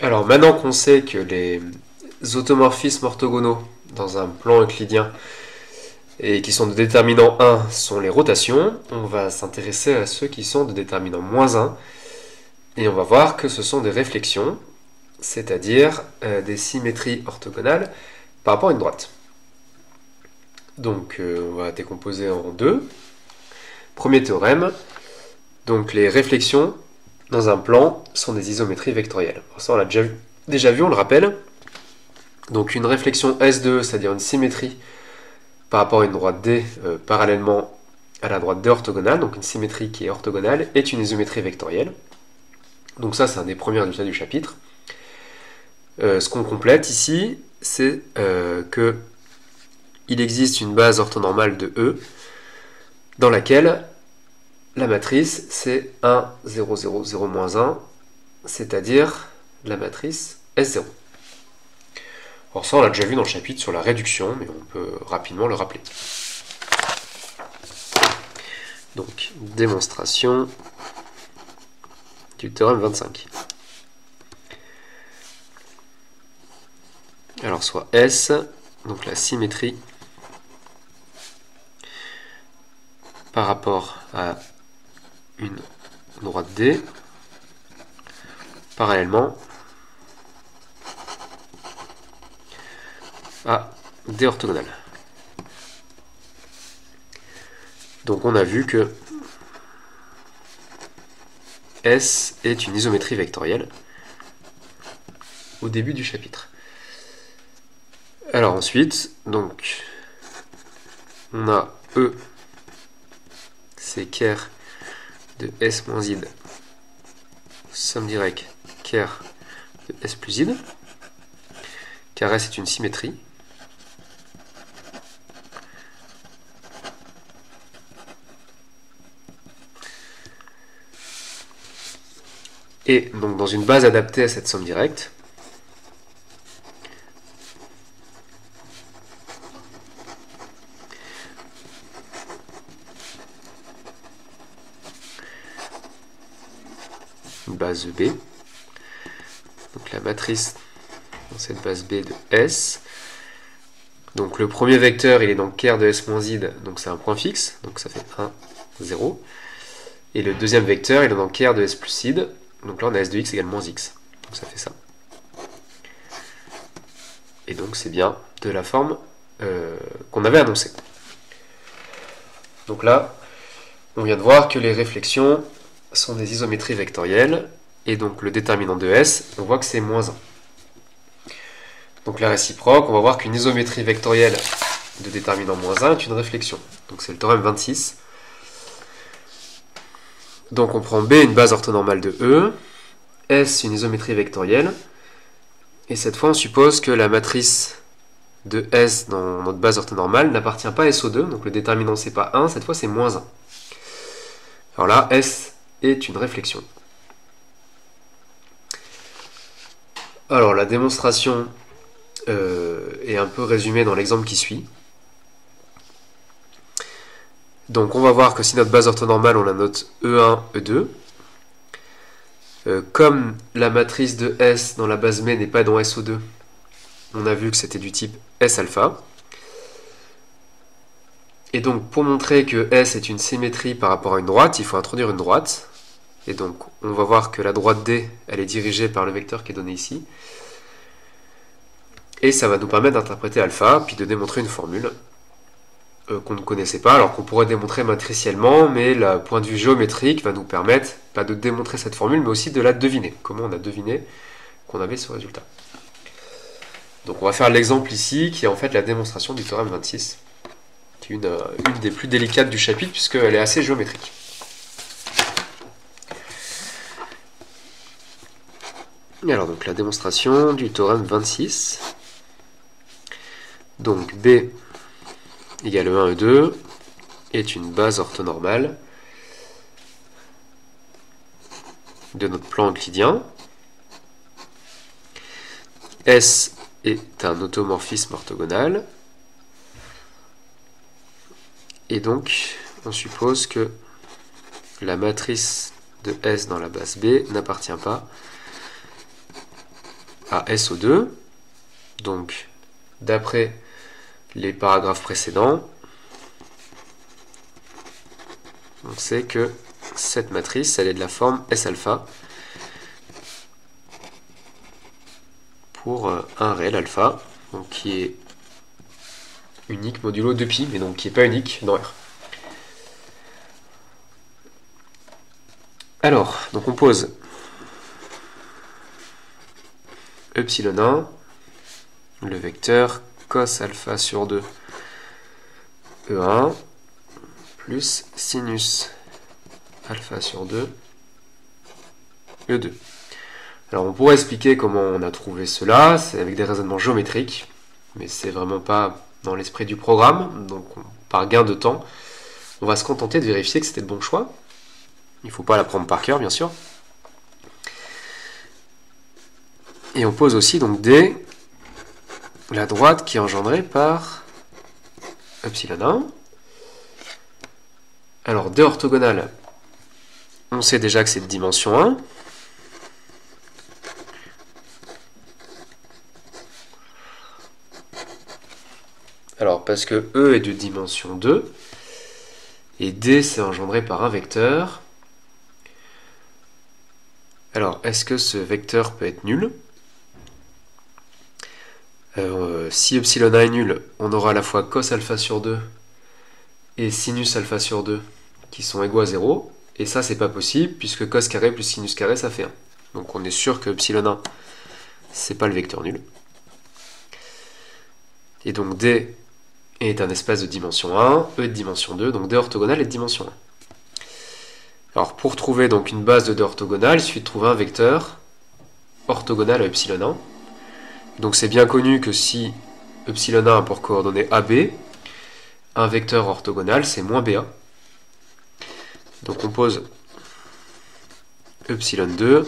Alors maintenant qu'on sait que les automorphismes orthogonaux dans un plan euclidien et qui sont de déterminant 1 sont les rotations, on va s'intéresser à ceux qui sont de déterminant -1 et on va voir que ce sont des réflexions, c'est-à-dire des symétries orthogonales par rapport à une droite. Donc on va décomposer en deux. Premier théorème, donc les réflexions dans un plan sont des isométries vectorielles. Alors ça on l'a déjà vu, on le rappelle. Donc une réflexion S2, c'est-à-dire une symétrie par rapport à une droite D parallèlement à la droite D orthogonale, donc une symétrie qui est orthogonale, est une isométrie vectorielle. Donc ça c'est un des premiers résultats du chapitre. Ce qu'on complète ici, c'est que il existe une base orthonormale de E dans laquelle la matrice c'est 1, 0, 0, 0, -1, c'est-à-dire la matrice S0. Alors ça on l'a déjà vu dans le chapitre sur la réduction, mais on peut rapidement le rappeler. Donc, démonstration du théorème 25. Alors soit S, donc la symétrie par rapport à une droite D, parallèlement à D orthogonale. Donc on a vu que S est une isométrie vectorielle au début du chapitre. Alors ensuite, donc on a E, c'est ker de S moins id, somme directe ker de S plus id, car S est une symétrie. Et donc dans une base adaptée à cette somme directe, une base B, donc la matrice dans cette base B de S, donc le premier vecteur il est dans ker de S moins id, donc c'est un point fixe, donc ça fait 1, 0, et le deuxième vecteur il est dans ker de S plus id, donc là on a S de x égale moins x, donc ça fait ça. Et donc c'est bien de la forme qu'on avait annoncée. Donc là, on vient de voir que les réflexions sont des isométries vectorielles, et donc le déterminant de S, on voit que c'est -1. Donc la réciproque, on va voir qu'une isométrie vectorielle de déterminant -1 est une réflexion. Donc c'est le théorème 26. Donc on prend B, une base orthonormale de E, S, une isométrie vectorielle, et cette fois on suppose que la matrice de S dans notre base orthonormale n'appartient pas à SO2, donc le déterminant c'est pas 1, cette fois c'est -1. Alors là, S est une réflexion. Alors la démonstration est un peu résumée dans l'exemple qui suit. Donc on va voir que si notre base orthonormale, on la note E1, E2, comme la matrice de S dans la base M n'est pas dans SO2, on a vu que c'était du type S alpha. Et donc pour montrer que S est une symétrie par rapport à une droite, il faut introduire une droite. Et donc on va voir que la droite D, elle est dirigée par le vecteur qui est donné ici. Et ça va nous permettre d'interpréter alpha, puis de démontrer une formule qu'on ne connaissait pas, alors qu'on pourrait démontrer matriciellement, mais le point de vue géométrique va nous permettre pas de démontrer cette formule, mais aussi de la deviner. Comment on a deviné qu'on avait ce résultat. Donc on va faire l'exemple ici, qui est en fait la démonstration du théorème 26, qui est une des plus délicates du chapitre, puisqu'elle est assez géométrique. Alors donc la démonstration du théorème 26. Donc B égale E1, E2 est une base orthonormale de notre plan euclidien. S est un automorphisme orthogonal. Et donc, on suppose que la matrice de S dans la base B n'appartient pas à SO2. Donc, d'après les paragraphes précédents, on sait que cette matrice, elle est de la forme S alpha pour un réel alpha, donc qui est unique modulo 2pi, mais donc qui n'est pas unique dans R. Alors, donc on pose epsilon 1, le vecteur cos alpha sur 2 E1 plus sinus alpha sur 2 E2. Alors on pourrait expliquer comment on a trouvé cela, c'est avec des raisonnements géométriques, mais c'est vraiment pas dans l'esprit du programme, donc par gain de temps, on va se contenter de vérifier que c'était le bon choix. Il ne faut pas l'apprendre par cœur, bien sûr. Et on pose aussi donc D, la droite qui est engendrée par epsilon 1. Alors D orthogonale, on sait déjà que c'est de dimension 1. Alors parce que E est de dimension 2, et D c'est engendré par un vecteur. Alors est-ce que ce vecteur peut être nul ? Si epsilon 1 est nul, on aura à la fois cos alpha sur 2 et sinus alpha sur 2 qui sont égaux à 0, et ça c'est pas possible puisque cos carré plus sinus carré ça fait 1. Donc on est sûr que epsilon 1 c'est pas le vecteur nul. Et donc D est un espace de dimension 1, E est de dimension 2, donc D orthogonale est de dimension 1. Alors pour trouver donc une base de D orthogonale, il suffit de trouver un vecteur orthogonal à epsilon 1. Donc c'est bien connu que si epsilon 1 a pour coordonnées AB, un vecteur orthogonal c'est moins BA. Donc on pose epsilon 2,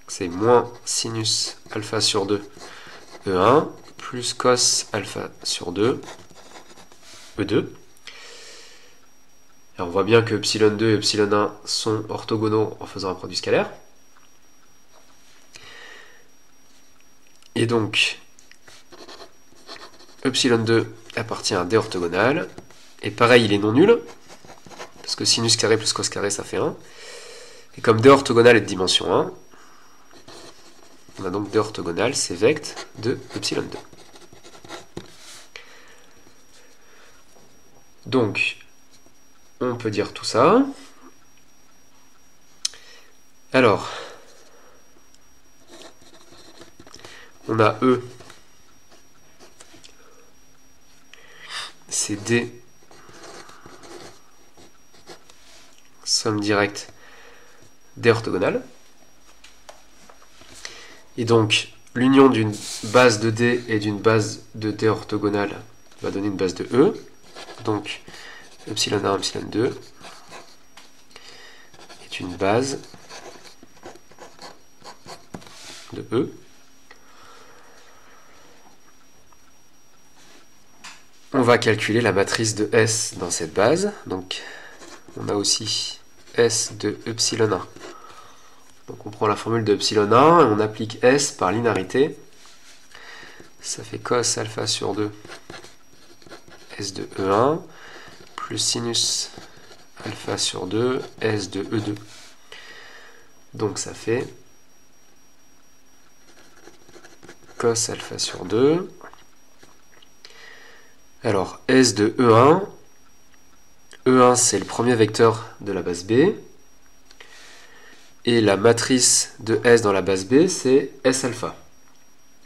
c'est moins sinus alpha sur 2 E1, plus cos alpha sur 2 E2. Et on voit bien que epsilon 2 et epsilon 1 sont orthogonaux en faisant un produit scalaire. Et donc, epsilon 2 appartient à D orthogonal. Et pareil, il est non nul, parce que sinus carré plus cos carré, ça fait 1. Et comme D orthogonal est de dimension 1, on a donc D orthogonal, c'est vect de epsilon 2. Donc, on peut dire tout ça. Alors, on a E, c'est D, somme directe D orthogonale. Et donc, l'union d'une base de D et d'une base de D orthogonale va donner une base de E. Donc, epsilon 1, epsilon 2 est une base de E. On va calculer la matrice de S dans cette base. Donc, on a aussi S de epsilon 1. Donc, on prend la formule de epsilon 1 et on applique S par linéarité. Ça fait cos alpha sur 2 S de E1 plus sinus alpha sur 2 S de E2. Donc, ça fait cos alpha sur 2. Alors, S de E1, E1 c'est le premier vecteur de la base B, et la matrice de S dans la base B c'est S alpha.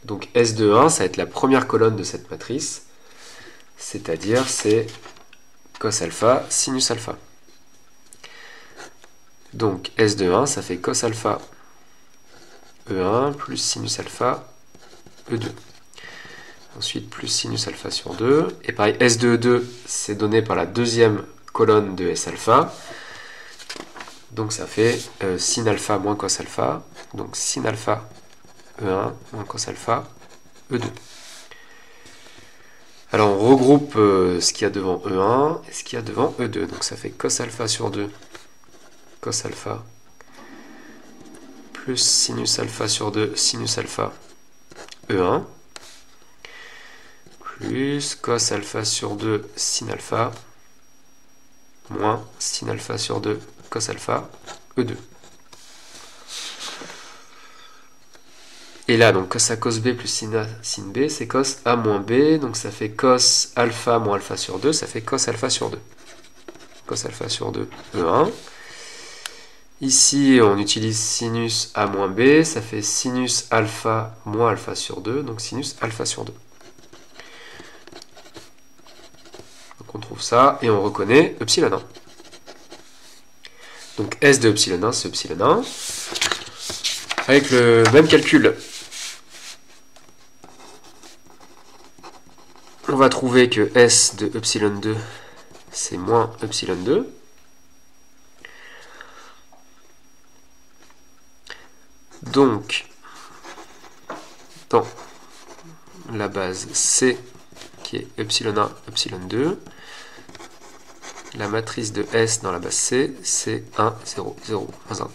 Donc S de E1 ça va être la première colonne de cette matrice, c'est-à-dire c'est cos alpha, sinus alpha. Donc S de E1 ça fait cos alpha E1 plus sinus alpha E2. Ensuite, plus sinus alpha sur 2. Et pareil, S de E2, c'est donné par la deuxième colonne de S alpha. Donc ça fait sin alpha moins cos alpha. Donc sin alpha E1 moins cos alpha E2. Alors on regroupe ce qu'il y a devant E1 et ce qu'il y a devant E2. Donc ça fait cos alpha sur 2, cos alpha, plus sinus alpha sur 2, sinus alpha E1 plus cos alpha sur 2 sin alpha moins sin alpha sur 2 cos alpha E2. Et là, donc cos A cos B plus sin A sin B, c'est cos A moins B, donc ça fait cos alpha moins alpha sur 2, ça fait cos alpha sur 2. Cos alpha sur 2, E1. Ici, on utilise sinus A moins B, ça fait sinus alpha moins alpha sur 2, donc sinus alpha sur 2. Donc on trouve ça, et on reconnaît epsilon 1. Donc S de epsilon 1, c'est epsilon 1. Avec le même calcul, on va trouver que S de epsilon 2, c'est moins epsilon 2. Donc, dans la base C, qui est epsilon 1, epsilon 2, la matrice de S dans la base C, c'est 1, 0, 0, 1.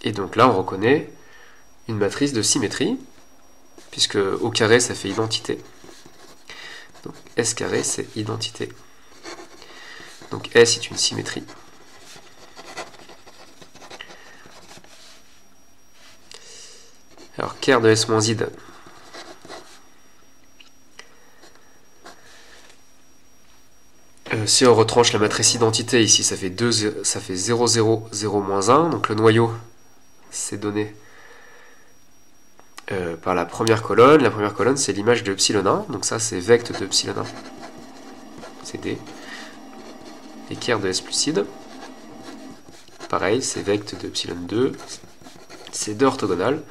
Et donc là, on reconnaît une matrice de symétrie, puisque au carré, ça fait identité. Donc S carré, c'est identité. Donc S est une symétrie. Alors, ker de S moins id. Si on retranche la matrice identité, ici, ça fait 0, 0, 0, moins 1. Donc le noyau, c'est donné par la première colonne. La première colonne, c'est l'image de epsilon 1. Donc ça, c'est vecte de epsilon 1. C'est D. Et ker de S plus id. Pareil, c'est vecte de epsilon 2. C'est 2 orthogonales.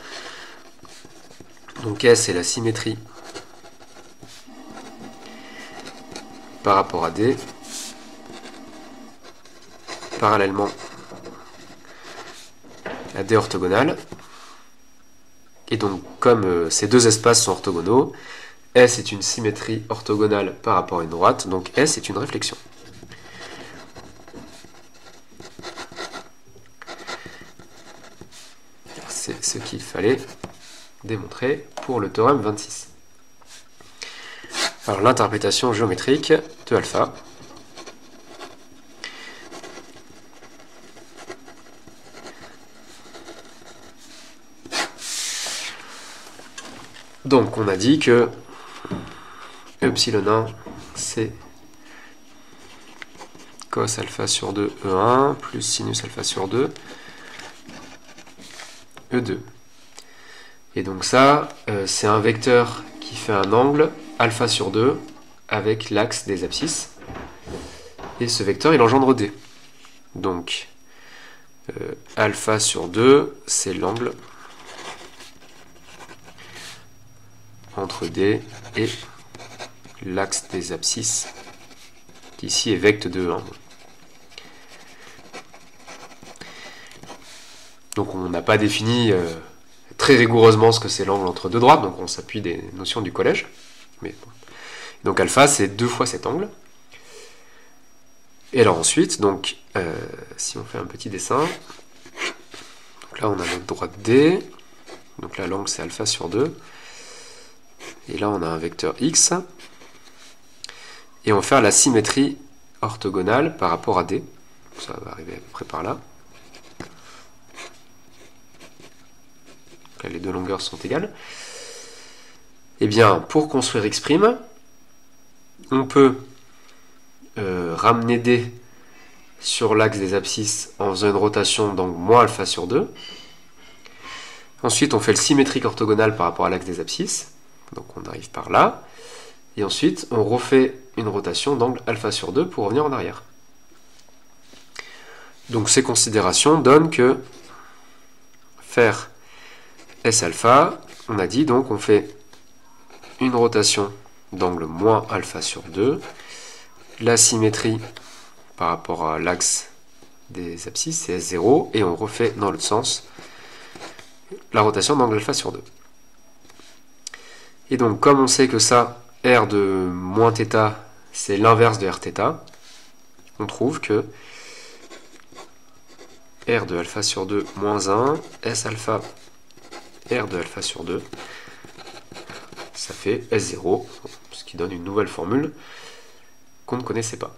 Donc S est la symétrie par rapport à D, parallèlement à D orthogonale. Et donc, comme ces deux espaces sont orthogonaux, S est une symétrie orthogonale par rapport à une droite, donc S est une réflexion. C'est ce qu'il fallait démontrer pour le théorème 26. Alors l'interprétation géométrique de alpha. Donc on a dit que epsilon 1 c'est cos alpha sur 2 E1 plus sinus alpha sur 2 E2. Et donc ça, c'est un vecteur qui fait un angle alpha sur 2 avec l'axe des abscisses. Et ce vecteur, il engendre D. Donc, alpha sur 2, c'est l'angle entre D et l'axe des abscisses, qui ici est vecte de 1. Donc on n'a pas défini très rigoureusement ce que c'est l'angle entre deux droites, donc on s'appuie des notions du collège. Mais bon. Donc alpha, c'est 2 fois cet angle. Et alors ensuite, donc, si on fait un petit dessin, donc là on a notre droite D, donc là l'angle c'est alpha sur 2, et là on a un vecteur X, et on va faire la symétrie orthogonale par rapport à D, ça va arriver à peu près par là. Là, les deux longueurs sont égales. Et bien, pour construire X', on peut ramener D sur l'axe des abscisses en faisant une rotation d'angle moins alpha sur 2. Ensuite, on fait le symétrique orthogonal par rapport à l'axe des abscisses. Donc on arrive par là. Et ensuite, on refait une rotation d'angle alpha sur 2 pour revenir en arrière. Donc ces considérations donnent que faire S alpha, on a dit, donc on fait une rotation d'angle moins alpha sur 2, la symétrie par rapport à l'axe des abscisses, c'est S0, et on refait dans l'autre sens la rotation d'angle alpha sur 2. Et donc, comme on sait que ça, R de moins θ, c'est l'inverse de Rθ, on trouve que R de alpha sur 2 moins 1, S alpha R de alpha sur 2, ça fait S0, ce qui donne une nouvelle formule qu'on ne connaissait pas.